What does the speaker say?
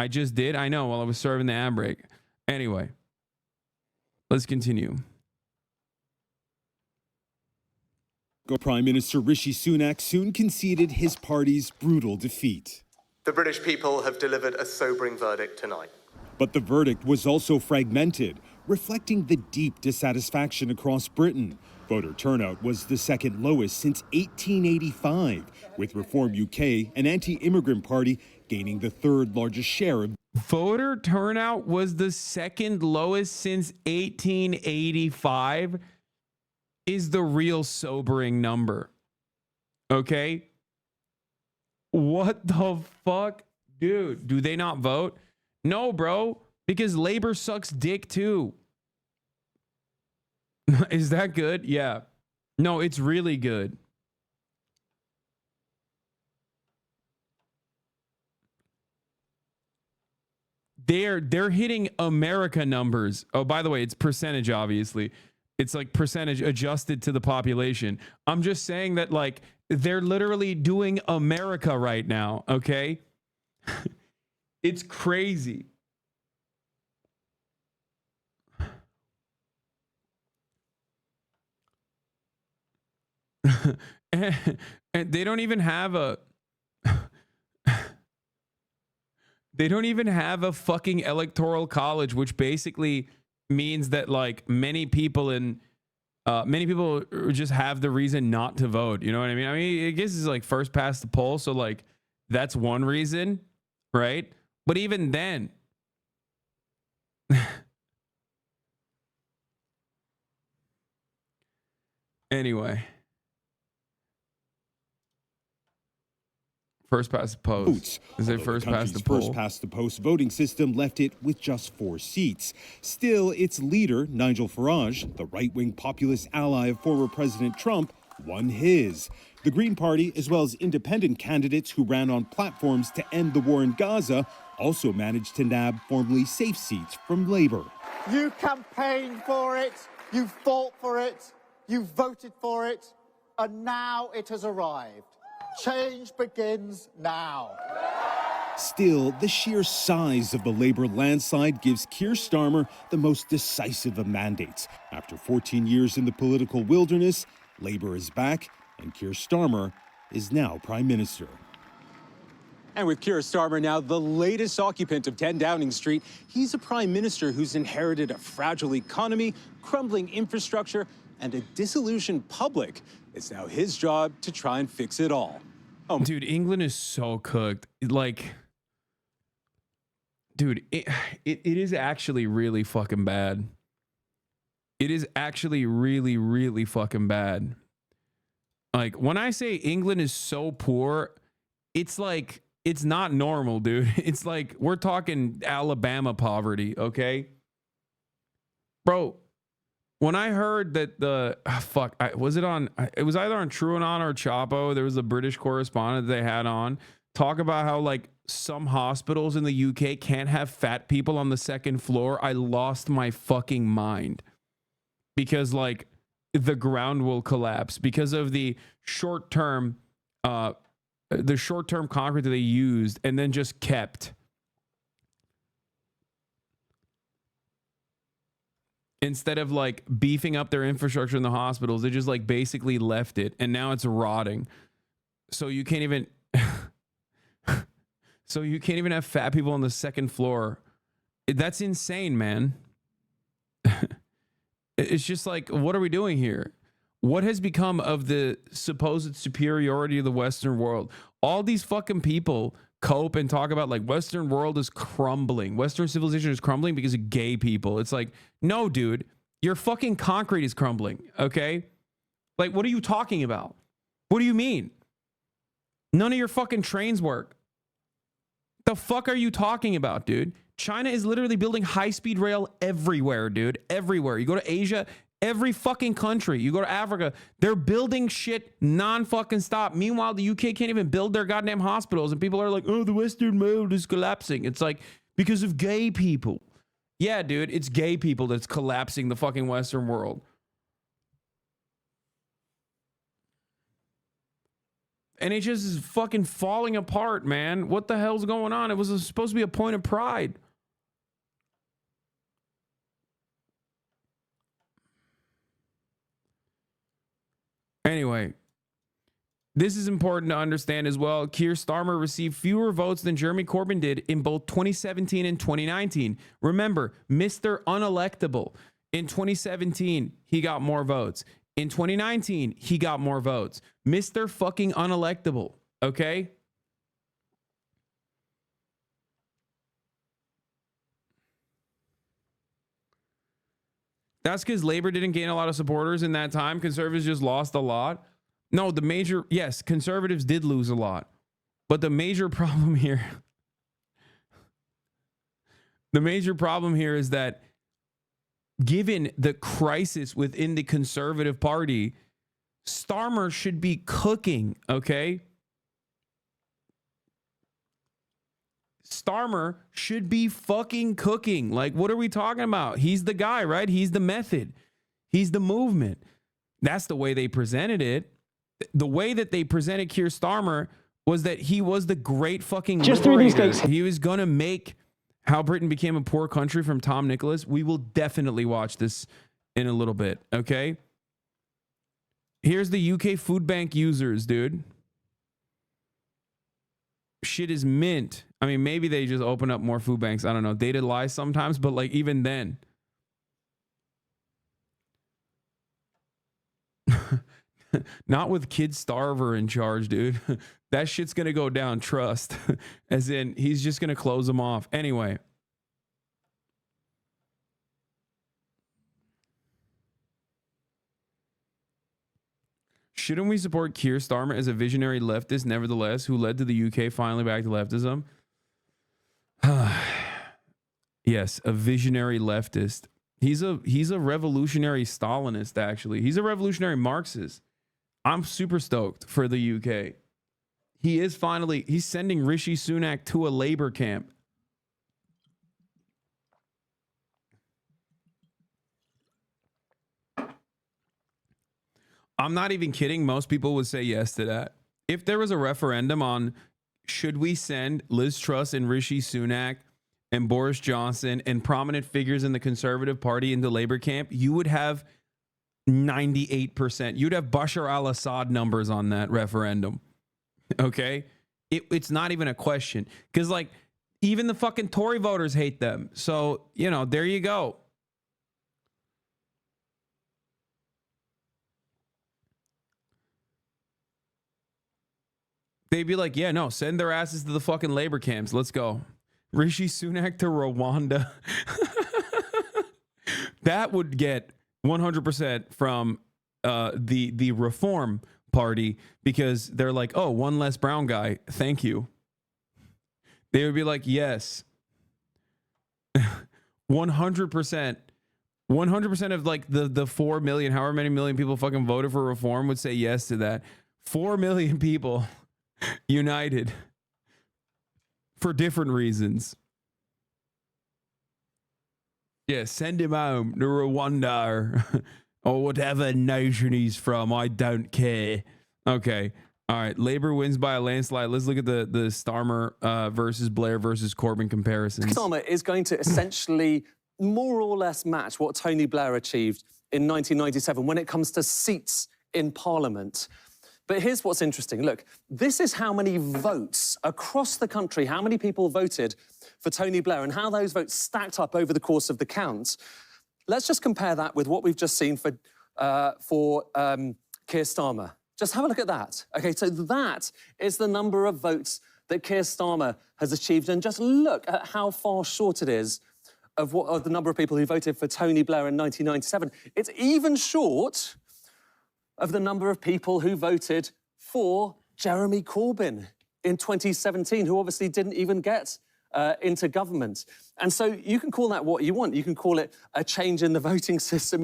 I just did. I know, while I was serving the ad break. Anyway, let's continue. Prime Minister Rishi Sunak soon conceded his party's brutal defeat. The British people have delivered a sobering verdict tonight. But the verdict was also fragmented, reflecting the deep dissatisfaction across Britain. Voter turnout was the second lowest since 1885, with Reform UK, an anti-immigrant party, gaining the third largest share of. Voter turnout was the second lowest since 1885 is the real sobering number. Okay? What the fuck? Dude, do they not vote? No, bro, because Labor sucks dick too. Is that good? Yeah. No, it's really good. They're hitting America numbers. Oh, by the way, it's percentage, obviously. It's like percentage adjusted to the population. I'm just saying that, like, they're literally doing America right now, okay? It's crazy. and they don't even have a they don't even have a fucking electoral college, which basically means that, like, many people just have the reason not to vote. You know what I mean? I mean, I guess it's like first past the poll, so like that's one reason, right? But even then, anyway, first past the post. Is it first past the poll? First past the post voting system left it with just 4 seats. Still, its leader, Nigel Farage, the right-wing populist ally of former President Trump, won his. The Green Party, as well as independent candidates who ran on platforms to end the war in Gaza, also managed to nab formerly safe seats from Labour. You campaigned for it, you fought for it, you voted for it, and now it has arrived. Change begins now. Still, the sheer size of the Labour landslide gives Keir Starmer the most decisive of mandates. After 14 years in the political wilderness, Labour is back, and Keir Starmer is now Prime Minister. And with Keir Starmer now the latest occupant of 10 Downing Street, he's a prime minister who's inherited a fragile economy, crumbling infrastructure, and a disillusioned public. It's now his job to try and fix it all. Oh, dude, England is so cooked. Like, dude, it is actually really fucking bad. It is actually really, really fucking bad. Like, when I say England is so poor, it's like, it's not normal, dude. It's like, we're talking Alabama poverty, okay? Bro, when I heard that it was either on TrueAnon or Chapo, there was a British correspondent they had on, talk about how, like, some hospitals in the UK can't have fat people on the second floor. I lost my fucking mind. Because, like, the ground will collapse because of the short-term concrete that they used and then just kept. Instead of, like, beefing up their infrastructure in the hospitals, they just, like, basically left it, and now it's rotting. So you can't even have fat people on the second floor. That's insane, man. It's just like, what are we doing here? What has become of the supposed superiority of the Western world? All these fucking people cope and talk about, like, Western world is crumbling. Western civilization is crumbling because of gay people. It's like, no, dude, your fucking concrete is crumbling, okay? Like, what are you talking about? What do you mean? None of your fucking trains work. The fuck are you talking about, dude? China is literally building high-speed rail everywhere, dude. Everywhere. You go to Asia, every fucking country. You go to Africa, they're building shit non-fucking stop. Meanwhile, the UK can't even build their goddamn hospitals, and people are like, oh, the Western world is collapsing. It's like, because of gay people. Yeah, dude, it's gay people that's collapsing the fucking Western world. NHS is fucking falling apart, man. What the hell's going on? It was supposed to be a point of pride. Anyway, this is important to understand as well. Keir Starmer received fewer votes than Jeremy Corbyn did in both 2017 and 2019. Remember, Mr. Unelectable. In 2017, he got more votes. In 2019, he got more votes. Mr. fucking Unelectable, okay? That's because Labor didn't gain a lot of supporters in that time. Conservatives just lost a lot. No, yes, conservatives did lose a lot. But the major problem here is that given the crisis within the Conservative Party, Starmer should be cooking, okay? Starmer should be fucking cooking. Like, what are we talking about? He's the guy, right? He's the method. He's the movement. That's the way they presented it. The way that they presented Keir Starmer was that he was the great fucking liberator. He was going to make How Britain Became a Poor Country from Tom Nicholas. We will definitely watch this in a little bit, okay? Here's the UK food bank users, dude. Shit is mint. I mean, maybe they just open up more food banks. I don't know. Data lies sometimes, but like even then. Not with Kid Starver in charge, dude. That shit's going to go down, trust. As in, he's just going to close them off. Anyway. Shouldn't we support Keir Starmer as a visionary leftist, nevertheless, who led to the UK finally back to leftism? Yes, a visionary leftist. He's a revolutionary Stalinist, actually. He's a revolutionary Marxist. I'm super stoked for the UK. He's sending Rishi Sunak to a labor camp. I'm not even kidding. Most people would say yes to that. If there was a referendum on should we send Liz Truss and Rishi Sunak and Boris Johnson and prominent figures in the Conservative Party into labor camp, you would have 98%. You'd have Bashar al-Assad numbers on that referendum. Okay? It's not even a question. Because, like, even the fucking Tory voters hate them. So, you know, there you go. They'd be like, yeah, no, send their asses to the fucking labor camps. Let's go. Rishi Sunak to Rwanda. That would get 100% from the Reform Party, because they're like, oh, one less brown guy. Thank you. They would be like, yes. 100%. 100% of like the 4 million, however many million people fucking voted for Reform would say yes to that. 4 million people united for different reasons. Yeah, send him home to Rwanda or whatever nation he's from. I don't care. Okay. All right. Labor wins by a landslide. Let's look at the Starmer versus Blair versus Corbyn comparisons. Starmer is going to essentially more or less match what Tony Blair achieved in 1997 when it comes to seats in Parliament. But here's what's interesting. Look, this is how many votes across the country, how many people voted for Tony Blair and how those votes stacked up over the course of the count. Let's just compare that with what we've just seen for Keir Starmer. Just have a look at that. Okay, so that is the number of votes that Keir Starmer has achieved. And just look at how far short it is of the number of people who voted for Tony Blair in 1997. It's even short of the number of people who voted for Jeremy Corbyn in 2017, who obviously didn't even get into government. And so you can call that what you want. You can call it a change in the voting system.